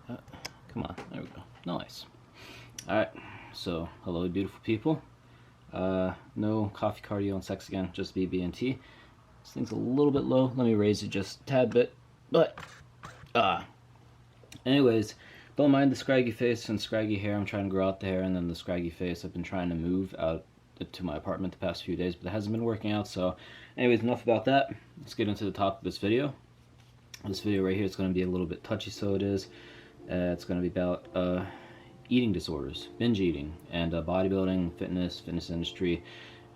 Come on, there we go. Nice. Alright, so hello beautiful people. No coffee, cardio, and sex again, just BB and T. This thing's a little bit low. Let me raise it just a tad bit. But, anyways, don't mind the scraggy face and scraggy hair. I'm trying to grow out the hair, and then the scraggy face. I've been trying to move out to my apartment the past few days, but it hasn't been working out. So anyways, enough about that. Let's get into the topic of this video. This video right here is going to be a little bit touchy, so it is. It's going to be about eating disorders, binge eating, and bodybuilding, fitness industry,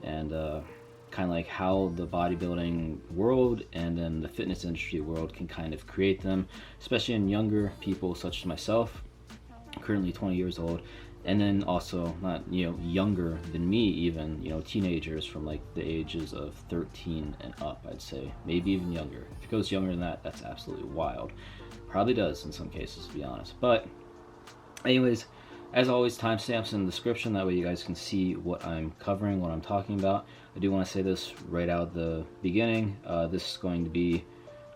and kind of like how the bodybuilding world and then the fitness industry world can kind of create them, especially in younger people such as myself. I'm currently 20 years old, and then also not younger than me, even teenagers from like the ages of 13 and up, I'd say, maybe even younger. If it goes younger than that, that's absolutely wild. Probably does in some cases, to be honest. But anyways, as always, timestamps in the description, that way you guys can see what I'm covering, what I'm talking about. I do want to say this right out the beginning. This is going to be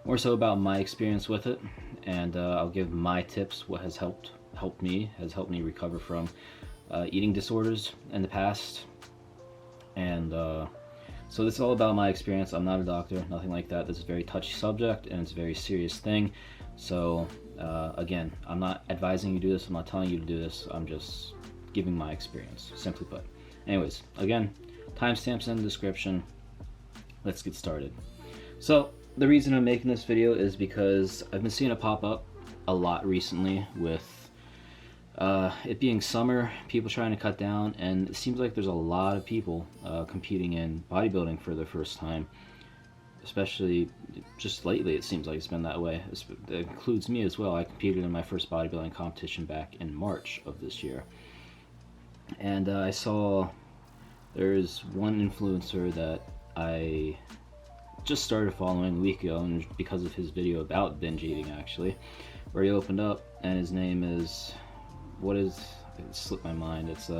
more so about my experience with it, and I'll give my tips, what has helped me recover from eating disorders in the past. And so this is all about my experience. I'm not a doctor, nothing like that. This is a very touchy subject, and it's a very serious thing. So again, I'm not advising you to do this, I'm not telling you to do this, I'm just giving my experience, simply put. Anyways, again, timestamps in the description. Let's get started. So the reason I'm making this video is because I've been seeing it pop up a lot recently with it being summer, people trying to cut down, and it seems like there's a lot of people competing in bodybuilding for the first time. Especially just lately, it seems like it's been that way. It includes me as well. I competed in my first bodybuilding competition back in March of this year. And I saw there's one influencer that I just started following a week ago, and because of his video about binge eating, actually, where he opened up, and his name is, it slipped my mind. It's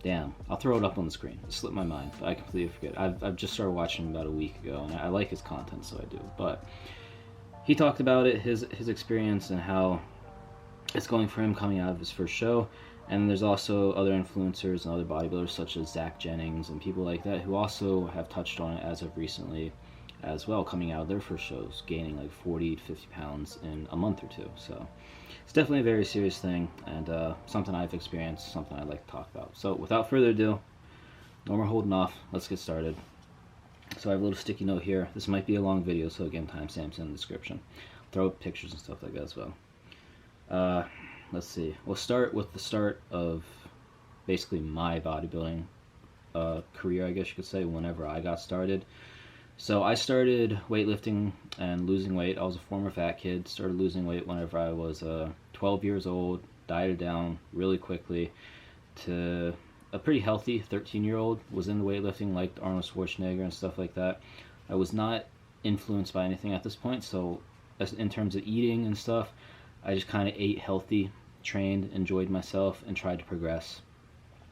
damn, I'll throw it up on the screen. It slipped my mind, but I completely forget. I've just started watching him about a week ago, and I like his content, so I do. But he talked about it, his experience, and how it's going for him coming out of his first show. And there's also other influencers and other bodybuilders such as Zach Jennings and people like that who also have touched on it as of recently as well, coming out of their first shows, gaining like 40 to 50 pounds in a month or two. So it's definitely a very serious thing, and something I've experienced, something I'd like to talk about. So without further ado, no more holding off, let's get started. So I have a little sticky note here. This might be a long video, so again, timestamps in the description. Throw up pictures and stuff like that as well. Let's see, we'll start with the start of basically my bodybuilding career, I guess you could say, whenever I got started. So I started weightlifting and losing weight. I was a former fat kid, started losing weight whenever I was 12 years old, dieted down really quickly to a pretty healthy 13-year-old, was into weightlifting, liked Arnold Schwarzenegger and stuff like that. I was not influenced by anything at this point, so in terms of eating and stuff, I just kind of ate healthy, trained, enjoyed myself, and tried to progress.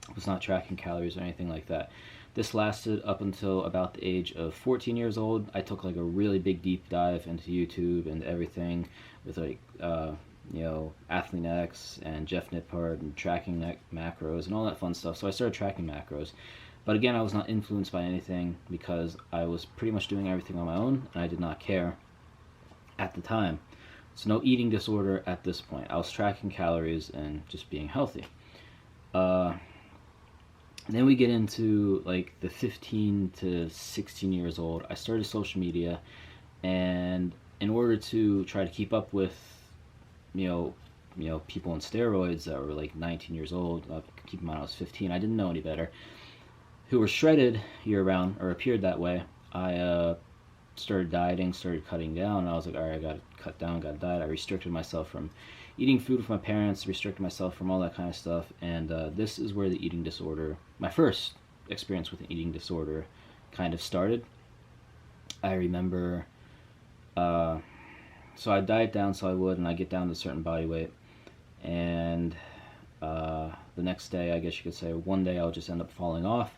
I was not tracking calories or anything like that. This lasted up until about the age of 14 years old. I took like a really big deep dive into YouTube and everything with like, Athlete X and Jeff Nippard and tracking macros and all that fun stuff. So I started tracking macros. But again, I was not influenced by anything because I was pretty much doing everything on my own, and I did not care at the time. So no eating disorder at this point. I was tracking calories and just being healthy. Then we get into like the 15 to 16 years old. I started social media, and in order to try to keep up with, people on steroids that were like 19 years old, keep in mind I was 15, I didn't know any better, who were shredded year-round, or appeared that way, I started dieting, started cutting down, and I was like, alright, I gotta cut down, gotta diet. I restricted myself from eating food with my parents, restricted myself from all that kind of stuff, and this is where the eating disorder, my first experience with an eating disorder, kind of started. I remember, so I diet down, so I would, and I get down to a certain body weight, and the next day, I guess you could say, one day I'll just end up falling off,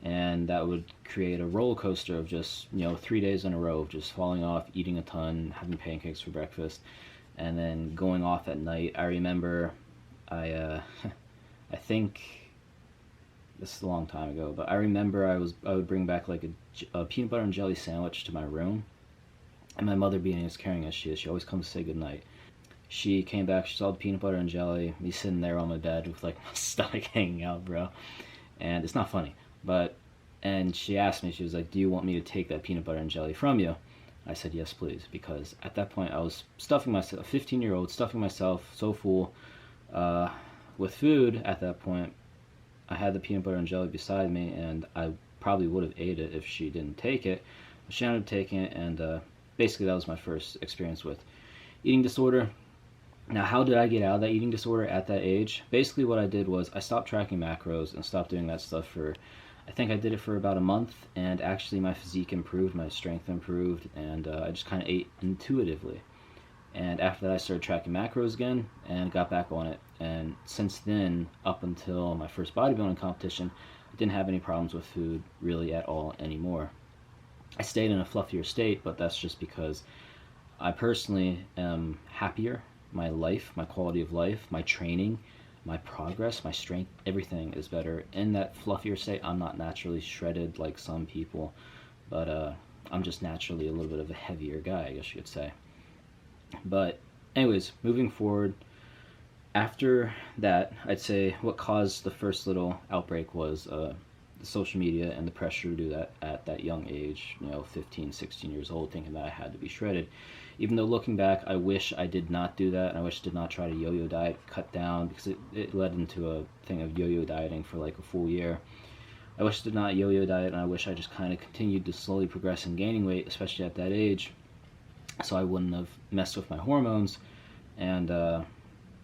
and that would create a roller coaster of just, 3 days in a row of just falling off, eating a ton, having pancakes for breakfast, and then going off at night. I remember I I think this is a long time ago, but I remember I would bring back like a peanut butter and jelly sandwich to my room, and my mother, being as caring as she is, she always comes to say goodnight. She came back, she saw the peanut butter and jelly, me sitting there on my bed with like my stomach hanging out, bro. And it's not funny, but, and she asked me, she was like, do you want me to take that peanut butter and jelly from you? I said, yes, please, because at that point I was stuffing myself, a 15-year-old, stuffing myself so full with food at that point. I had the peanut butter and jelly beside me, and I probably would have ate it if she didn't take it. But she ended up taking it, and basically that was my first experience with eating disorder. Now, how did I get out of that eating disorder at that age? Basically what I did was I stopped tracking macros and stopped doing that stuff for, I think I did it for about a month, and actually my physique improved, my strength improved, and I just kind of ate intuitively. And after that I started tracking macros again and got back on it, and since then, up until my first bodybuilding competition, I didn't have any problems with food really at all anymore. I stayed in a fluffier state, but that's just because I personally am happier. My life, my quality of life, my training, my progress, my strength, everything is better in that fluffier state. I'm not naturally shredded like some people, but I'm just naturally a little bit of a heavier guy, I guess you could say. But anyways, moving forward, after that, I'd say what caused the first little outbreak was the social media and the pressure to do that at that young age, 15, 16 years old, thinking that I had to be shredded. Even though looking back, I wish I did not do that, and I wish I did not try to yo-yo diet, cut down, because it led into a thing of yo-yo dieting for like a full year. I wish I did not yo-yo diet, and I wish I just kind of continued to slowly progress in gaining weight, especially at that age, so I wouldn't have messed with my hormones. And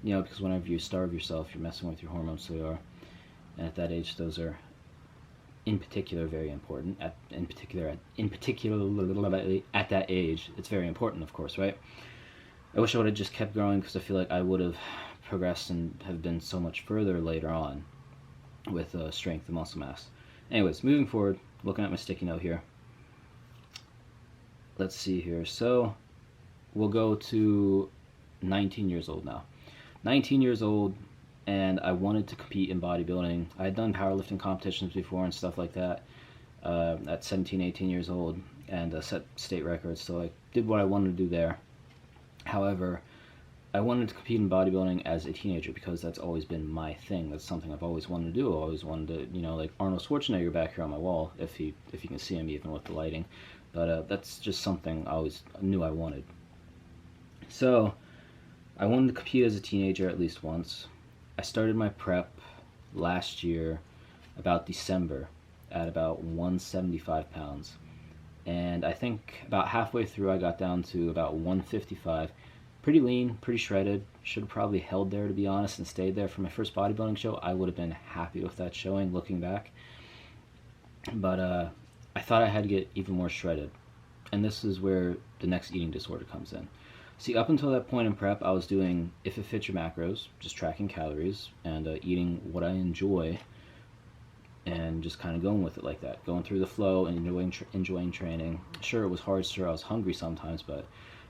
because whenever you starve yourself, you're messing with your hormones, so you are. And at that age, those are in particular very important. In particular at that age, it's very important, of course, right? I wish I would have just kept growing, because I feel like I would have progressed and have been so much further later on with strength and muscle mass. Anyways, moving forward, looking at my sticky note here. Let's see here. So we'll go to 19 years old now. 19 years old, and I wanted to compete in bodybuilding. I had done powerlifting competitions before and stuff like that at 17, 18 years old, and set state records, so I did what I wanted to do there. However, I wanted to compete in bodybuilding as a teenager, because that's always been my thing. That's something I've always wanted to do. I always wanted to, like Arnold Schwarzenegger back here on my wall, if you can see him even with the lighting. But that's just something I always knew I wanted. So I wanted to compete as a teenager at least once. I started my prep last year, about December, at about 175 pounds. And I think about halfway through I got down to about 155. Pretty lean, pretty shredded. Should have probably held there, to be honest, and stayed there for my first bodybuilding show. I would have been happy with that showing, looking back. But I thought I had to get even more shredded. And this is where the next eating disorder comes in. See, up until that point in prep, I was doing If It Fits Your Macros, just tracking calories and eating what I enjoy, and just kind of going with it like that, going through the flow and enjoying training. Sure, it was hard, sure, I was hungry sometimes, but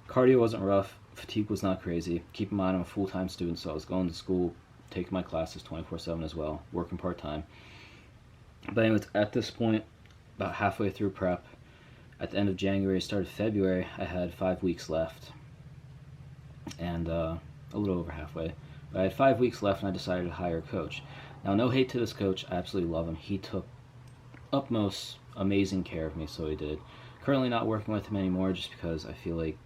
cardio wasn't rough, fatigue was not crazy. Keep in mind, I'm a full-time student, so I was going to school, taking my classes 24/7 as well, working part-time. But anyways, at this point, about halfway through prep, at the end of January, start of February, I had 5 weeks left. And a little over halfway. But I had 5 weeks left, and I decided to hire a coach. Now, no hate to this coach. I absolutely love him. He took utmost amazing care of me, so he did. Currently not working with him anymore, just because I feel like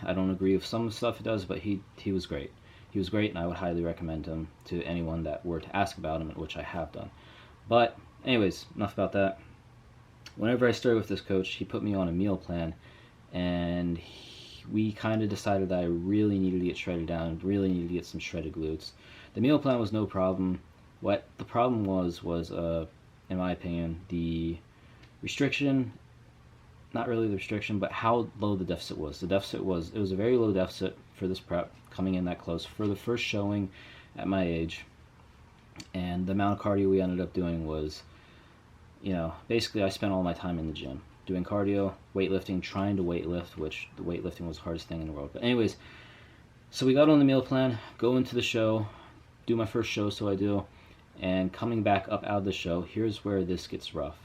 I don't agree with some of the stuff he does, but he was great. He was great, and I would highly recommend him to anyone that were to ask about him, which I have done. But anyways, enough about that. Whenever I started with this coach, he put me on a meal plan, and we kind of decided that I really needed to get shredded down, really needed to get some shredded glutes. The meal plan was no problem. What the problem was in my opinion, the restriction, not really the restriction, but how low the deficit was. The deficit was, it was a very low deficit for this prep, coming in that close for the first showing at my age. And the amount of cardio we ended up doing was basically I spent all my time in the gym doing cardio, weightlifting, trying to weightlift, which the weightlifting was the hardest thing in the world. But anyways, so we got on the meal plan, go into the show, do my first show, so I do, and coming back up out of the show, here's where this gets rough.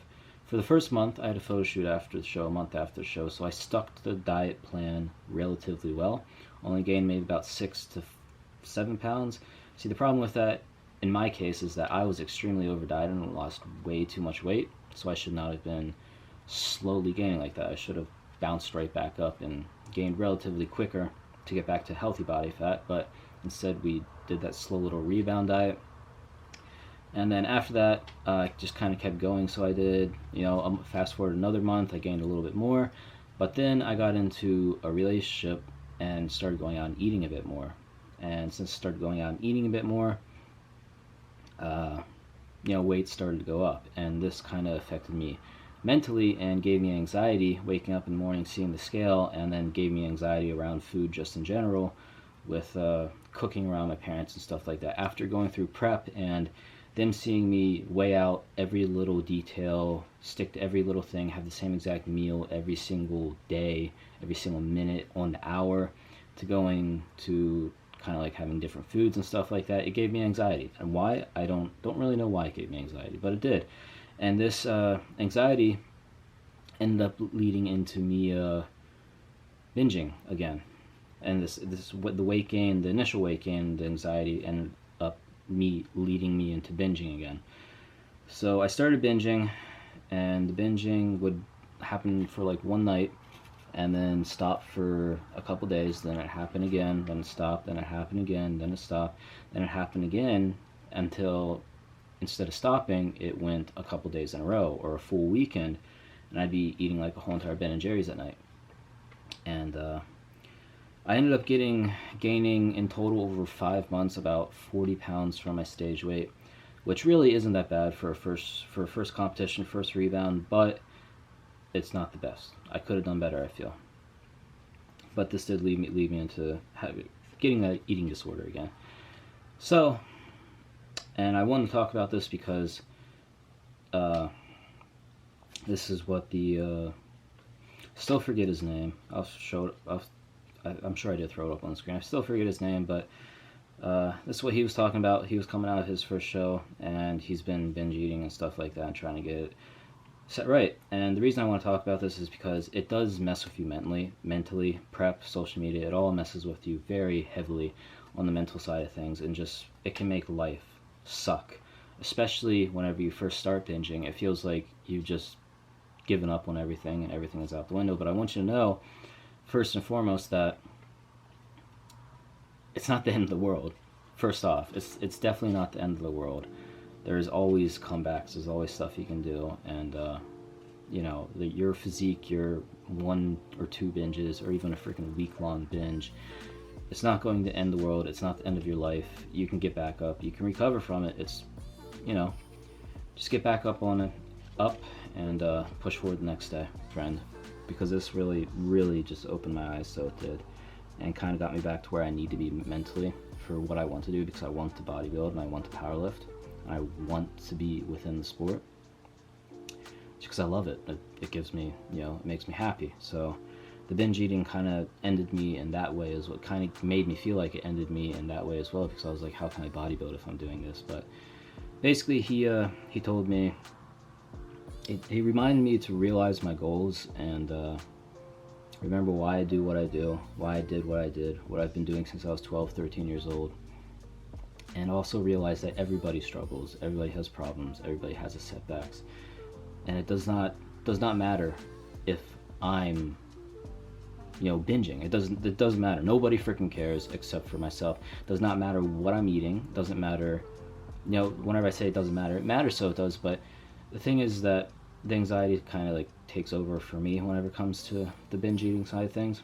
For the first month, I had a photo shoot after the show, a month after the show, so I stuck to the diet plan relatively well. Only gained maybe about 6 to 7 pounds. See, the problem with that, in my case, is that I was extremely over-dieted and lost way too much weight, so I should not have been slowly gaining like that. I should have bounced right back up and gained relatively quicker to get back to healthy body fat, but instead we did that slow little rebound diet. And then after that, I just kind of kept going. So I did, fast forward another month, I gained a little bit more. But then I got into a relationship and started going out and eating a bit more. And since I started going out and eating a bit more, weight started to go up. And this kind of affected me mentally and gave me anxiety waking up in the morning, seeing the scale, and then gave me anxiety around food just in general with cooking around my parents and stuff like that. After going through prep and them seeing me weigh out every little detail, stick to every little thing, have the same exact meal every single day, every single minute on the hour, to going to kind of like having different foods and stuff like that, it gave me anxiety. And why? I don't really know why it gave me anxiety, but it did. And this anxiety ended up leading into me binging again. And this what the weight gain, the initial weight gain, the anxiety ended up leading me into binging again. So I started binging, and the binging would happen for like one night and then stop for a couple days, then it happened again, then it stopped, then it happened again, then it stopped, then it happened again, until instead of stopping, it went a couple days in a row or a full weekend, and I'd be eating like a whole entire Ben and Jerry's at night. And I ended up gaining in total over 5 months about 40 pounds from my stage weight, which really isn't that bad for a first competition, first rebound, but it's not the best. I could have done better, I feel. But this did lead me into getting that eating disorder again. So, and I wanted to talk about this because this is what the still forget his name. I'm sure I did throw it up on the screen. I still forget his name, but this is what he was talking about. He was coming out of his first show, and he's been binge eating and stuff like that and trying to get it set right. And the reason I want to talk about this is because it does mess with you mentally, prep, social media, it all messes with you very heavily on the mental side of things, and just, it can make life suck. Especially whenever you first start binging, it feels like you've just given up on everything and everything is out the window. But I want you to know, first and foremost, that it's not the end of the world. First off, it's definitely not the end of the world. There's always comebacks, there's always stuff you can do, and your physique, your 1 or 2 binges, or even a freaking week-long binge, it's not going to end the world. It's not the end of your life. You can get back up, you can recover from it. It's, just get back up and push forward the next day, friend, because this really, really just opened my eyes, so it did, and kind of got me back to where I need to be mentally for what I want to do, because I want to bodybuild and I want to powerlift. I want to be within the sport just because I love it. It gives me, it makes me happy. So the binge eating kind of ended me in that way, is what kind of made me feel like it ended me in that way as well, because I was like, how can I bodybuild if I'm doing this? But basically he told me, he reminded me to realize my goals and remember why I do what I do, why I did what I did, what I've been doing since I was 12, 13 years old. And also realize that everybody struggles, everybody has problems, everybody has setbacks, and it does not matter if I'm, binging. It doesn't matter. Nobody freaking cares except for myself. It does not matter what I'm eating. It doesn't matter. Whenever I say it doesn't matter, it matters, so it does. But the thing is that the anxiety kind of like takes over for me whenever it comes to the binge eating side of things,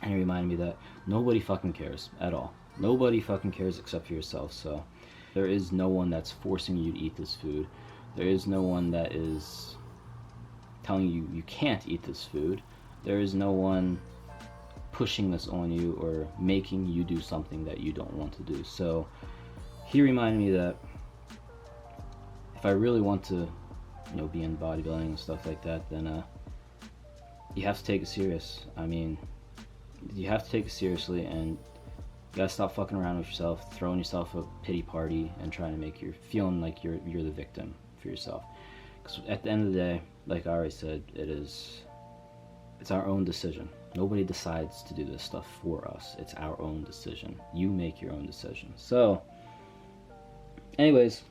and it reminded me that nobody fucking cares at all. Nobody fucking cares except for yourself. So there is no one that's forcing you to eat this food. There is no one that is telling you you can't eat this food. There is no one pushing this on you or making you do something that you don't want to do. So he reminded me that if I really want to you know, be in bodybuilding and stuff like that, then you have to take it serious. I mean, you have to take it seriously, and you gotta stop fucking around with yourself, throwing yourself a pity party, and trying to make feeling like you're the victim for yourself. Because at the end of the day, like I already said, it's our own decision. Nobody decides to do this stuff for us. It's our own decision. You make your own decision. So, anyways,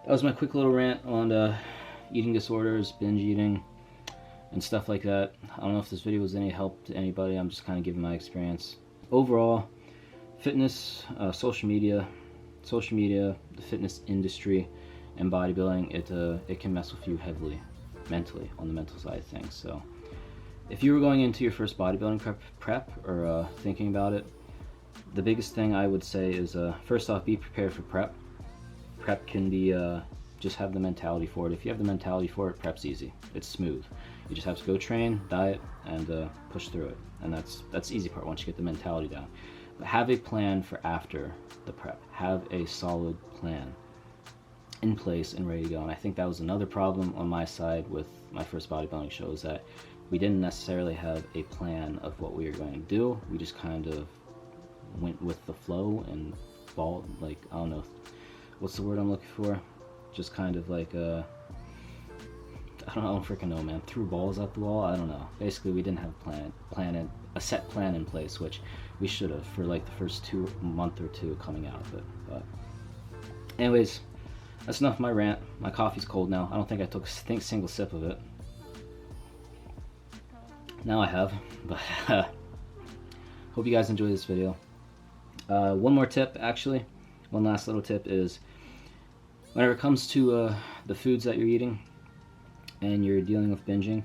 that was my quick little rant on eating disorders, binge eating, and stuff like that. I don't know if this video was any help to anybody. I'm just kind of giving my experience. Overall, fitness, social media, the fitness industry, and bodybuilding, it can mess with you heavily, mentally, on the mental side of things. So, if you were going into your first bodybuilding prep or thinking about it, the biggest thing I would say is, first off, be prepared for prep. Prep can be, just have the mentality for it. If you have the mentality for it, prep's easy. It's smooth. You just have to go train, diet, and push through it. And that's the easy part once you get the mentality down. But have a plan for after the prep. Have a solid plan in place and ready to go. And I think that was another problem on my side with my first bodybuilding show, is that we didn't necessarily have a plan of what we were going to do. We just kind of went with the flow and I don't know, what's the word I'm looking for? Just kind of like, I don't freaking know, man. Threw balls at the wall? I don't know. Basically, we didn't have a set plan in place, which we should have for like the first month or two coming out of it. But anyways, that's enough of my rant. My coffee's cold now. I don't think I took a single sip of it. Now I have, but hope you guys enjoyed this video. One more tip, actually. One last little tip is, whenever it comes to the foods that you're eating and you're dealing with binging,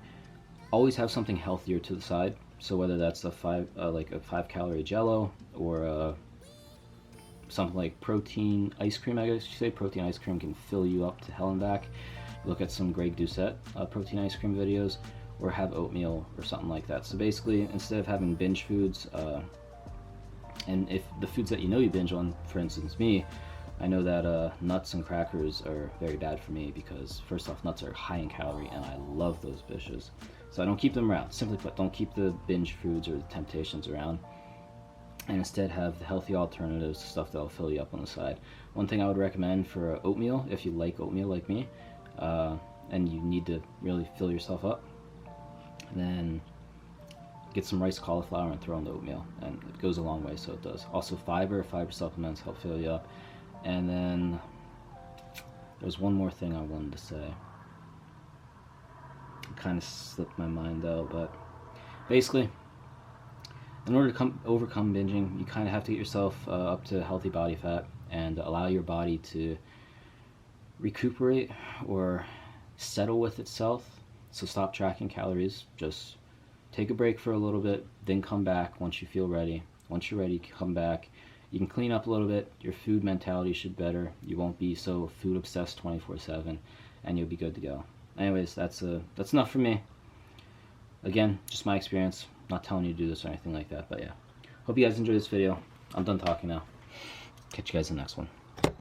always have something healthier to the side. So whether that's a 5-calorie Jello, or something like protein ice cream. I guess you say protein ice cream can fill you up to hell and back. Look at some Greg Doucette protein ice cream videos, or have oatmeal or something like that. So basically, instead of having binge foods, and if the foods that you know you binge on, for instance me, I know that nuts and crackers are very bad for me, because first off, nuts are high in calorie and I love those dishes. So I don't keep them around. Simply put, don't keep the binge foods or the temptations around, and instead have the healthy alternatives, stuff that'll fill you up on the side. One thing I would recommend for oatmeal, if you like oatmeal like me, and you need to really fill yourself up, then get some rice cauliflower and throw in the oatmeal, and it goes a long way, so it does. Also fiber supplements help fill you up. And then there's one more thing I wanted to say. It kind of slipped my mind out, but basically, in order to overcome binging, you kind of have to get yourself up to healthy body fat and allow your body to recuperate or settle with itself. So stop tracking calories, just take a break for a little bit, then come back once you feel ready. Once you're ready, come back. You can clean up a little bit, your food mentality should better, you won't be so food obsessed 24/7, and you'll be good to go. Anyways, that's enough for me. Again, just my experience, not telling you to do this or anything like that, but yeah. Hope you guys enjoyed this video. I'm done talking now. Catch you guys in the next one.